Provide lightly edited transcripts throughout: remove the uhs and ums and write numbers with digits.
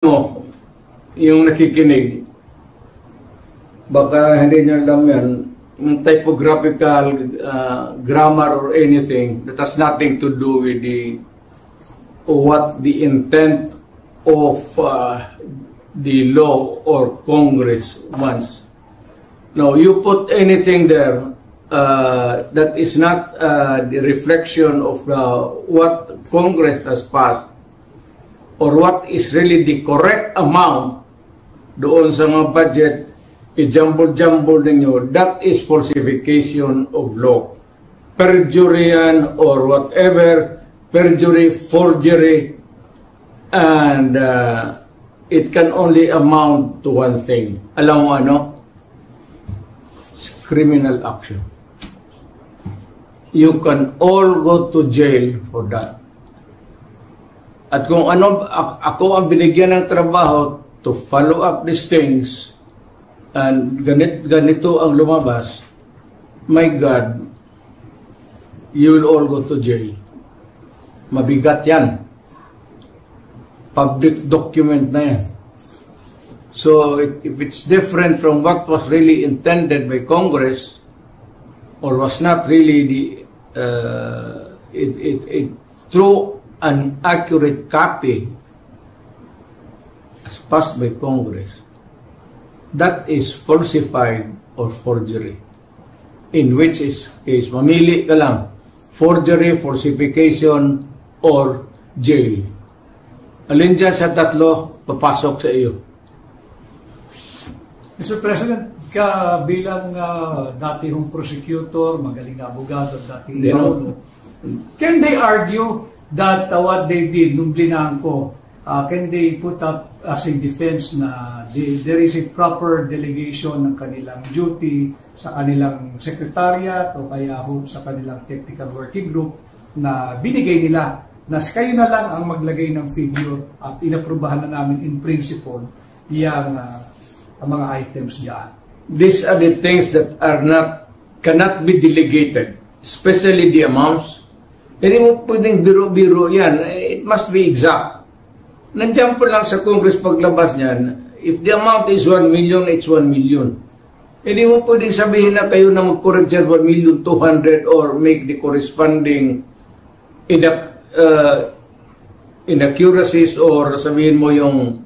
mo, yung nakikinig, baka hindi nyo alam yan, yung typographical grammar or anything that has nothing to do with what the intent of the law or Congress wants. No, you put anything there that is not the reflection of what Congress has passed or what is really the correct amount doon sa mga budget, i-jumble-jumble ninyo, that is falsification of law. Perjury yan or whatever, perjury, forgery, and it can only amount to one thing. Alam mo ano? Criminal action. You can all go to jail for that. At kung ano, ako ang binigyan ng trabaho to follow up these things and ganito ang lumabas, my God, you will all go to jail. Mabigat yan. Public document na yan. So if it's different from what was really intended by Congress or was not really true an accurate copy as passed by Congress, that is falsified or forgery. In which case, mamili ka lang, forgery, falsification, or jail. Alin dyan sa tatlo, papasok sa iyo. Mr. President, bilang dati hong prosecutor, magaling na abogado, dating paulo, can they argue that what they did nung blinangko, can they put up as a defense na there is a proper delegation ng kanilang duty sa kanilang secretariat o kaya sa kanilang technical working group na binigay nila na kayo na lang ang maglagay ng figure at inaprubahan na namin in principle yung mga items diyan. These are the things that cannot be delegated, especially the amounts. Hindi mo pwedeng biro-biro yan. It must be exact. Nandiyan po lang sa Congress paglabas niyan, if the amount is 1 million, it's 1 million. Hindi mo pwedeng sabihin na kayo na mag-correct dyan 1,200,000 or make the corresponding inaccuracies or sabihin mo yung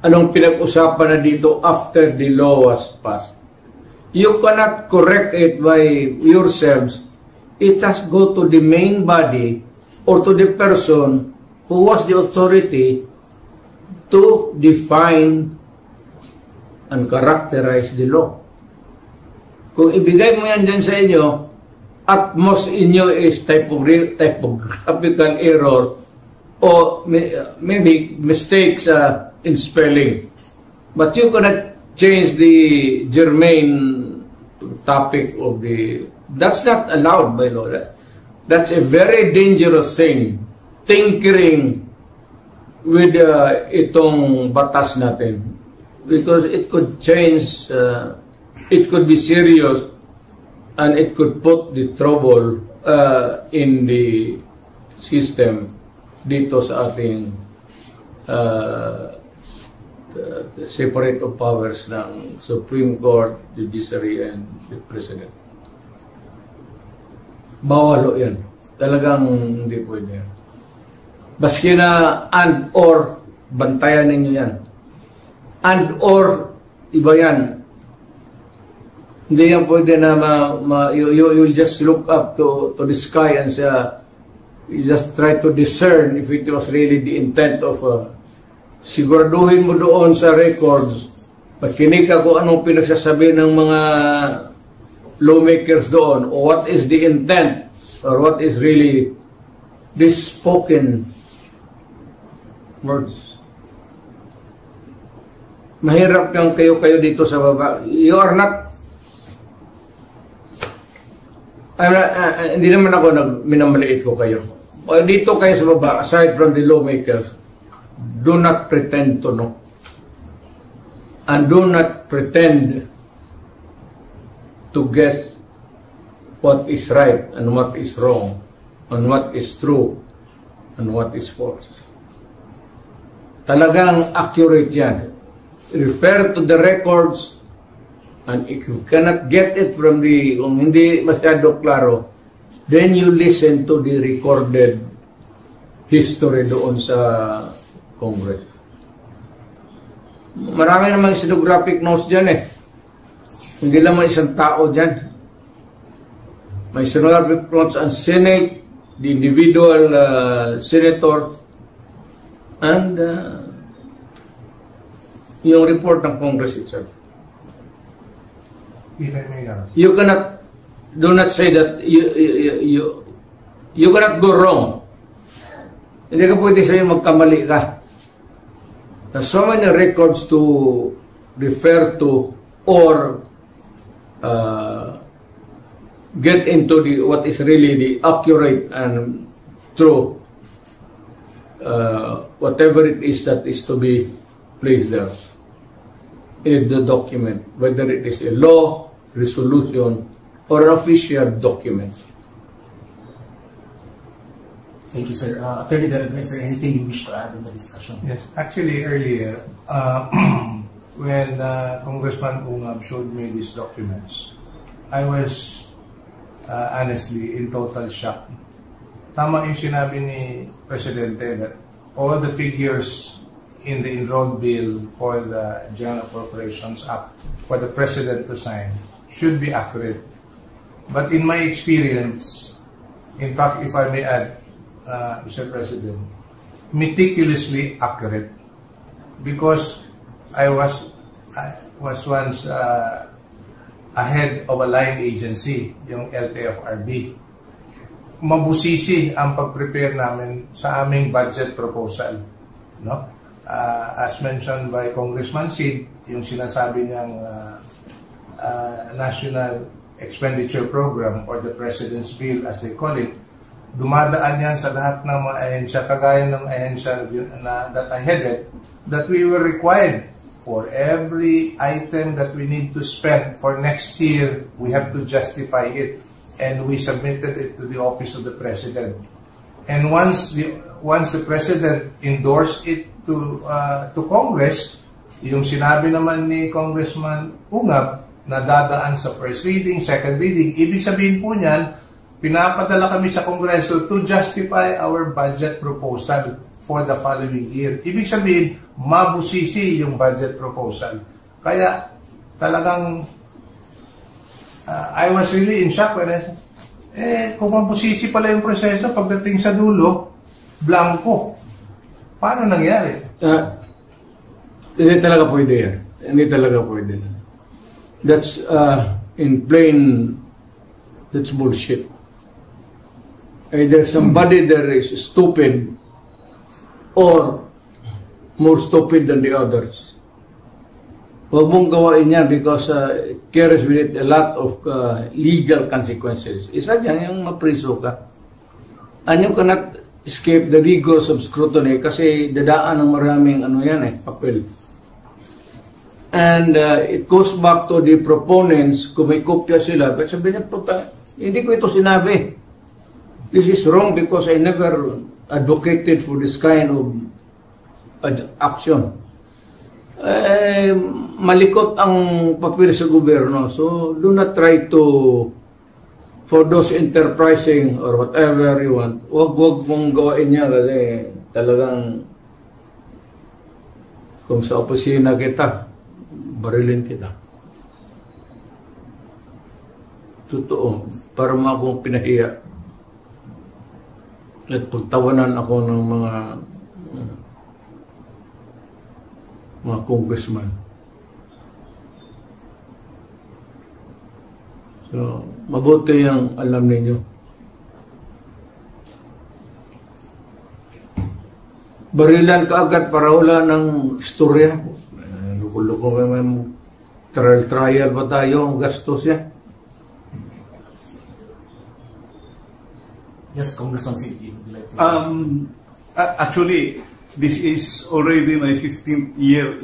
anong pinag-usapan na dito after the law was passed. You cannot correct it by yourselves. It has go to the main body or to the person who was the authority to define and characterize the law. Kung ibigay mo yan dyan sa inyo, at most inyo is typographical error or maybe mistakes in spelling. But you cannot change the germane topic of the... That's not allowed by law. That's a very dangerous thing. Tinkering with itong batas natin. Because it could change, it could be serious, and it could put the trouble in the system dito sa ating separate of powers ng Supreme Court, Judiciary, and the President. Bawal yan. Talagang hindi pwede yan. Baski na and or, bantayan ninyo yan. And or, iba yan. Hindi yan pwede na you'll just look up to the sky and say, you just try to discern if it was really the intent of siguraduhin mo doon sa records. Pagkinig ka kung anong pinagsasabi ng mga lawmakers doon, or what is the intent, or what is really this spoken words. Mahirap kang kayo dito sa baba. You are not, hindi naman ako minamaliit ko kayo. Dito kayo sa baba, aside from the lawmakers, do not pretend to know. And do not pretend to guess what is right and what is wrong, and what is true and what is false. talagang accurate yan. Refer to the records, and if you cannot get it from the, kung hindi masyado klaro, then you listen to the recorded history doon sa Congress. Marami namang stenographic notes dyan eh. Hindi lang may isang tao dyan. May stenographic notes ang Senate, the individual senator, and yung report ng Congress itself. If I may, You cannot, do not say that you cannot go wrong. Hindi ka pwede sa'yo magkamali ka. There's so many records to refer to or get into the what is really the accurate and true whatever it is that is to be placed there in the document, whether it is a law, resolution, or an official document. Thank you, sir. Attorney Dela, is there anything you wish to add in the discussion? yes, actually earlier, when Congressman Ungab showed me these documents, I was honestly in total shock. Tama yung sinabi ni Presidente that all the figures in the enrolled bill for the General Appropriations Act for the President to sign should be accurate. But in my experience, in fact, if I may add, Mr. President, meticulously accurate, because I was once a head of a line agency, yung LTFRB. Mabusisi ang pag-prepare namin sa aming budget proposal, no? As mentioned by Congressman Sid, yung sinasabi niyang National Expenditure Program or the President's Bill as they call it, dumadaan yan sa lahat ng mga ahensya, kagaya ng ahensya that I headed, that we were required for every item that we need to spend for next year, we have to justify it, and we submitted it to the Office of the President. And once the President endorsed it to Congress, yung sinabi naman ni Congressman Ungab na dadaan sa first reading, second reading, ibig sabihin po niyan, pinapadala kami sa Kongreso to justify our budget proposal for the following year. Ibig sabihin, mabusisi yung budget proposal. Kaya talagang I was really in shock when I said, kung mabusisi pala yung proseso, pagdating sa dulo, blanco. Paano nangyari? Hindi talaga pwede yan. Hindi talaga pwede. That's in plain, that's bullshit. Either somebody there is stupid or more stupid than the others. Huwag mong gawain niya because it carries with it a lot of legal consequences. Isa dyan yung mapriso ka. And you cannot escape the rigors of scrutiny kasi dadaan ng maraming papel. And it goes back to the proponents, kung may kopya sila, but sabi niya, hindi ko ito sinabi. This is wrong because I never advocated for this kind of action. Malikot ang papel sa gobyerno. So, do not try to, for those enterprising or whatever you want, wag mong gawain niya kasi talagang kung sa opisina kita, barilin kita. Totoo. Para mo akong pinahiya. At pagtawanan ako ng mga congressman. So, mabuti yung alam ninyo. Barilan ka agad para wala ng istorya. Luko-luko may trial ba tayo? Gastos yan. Yes, Congressman Sid, would you like to actually, this is already my 15th year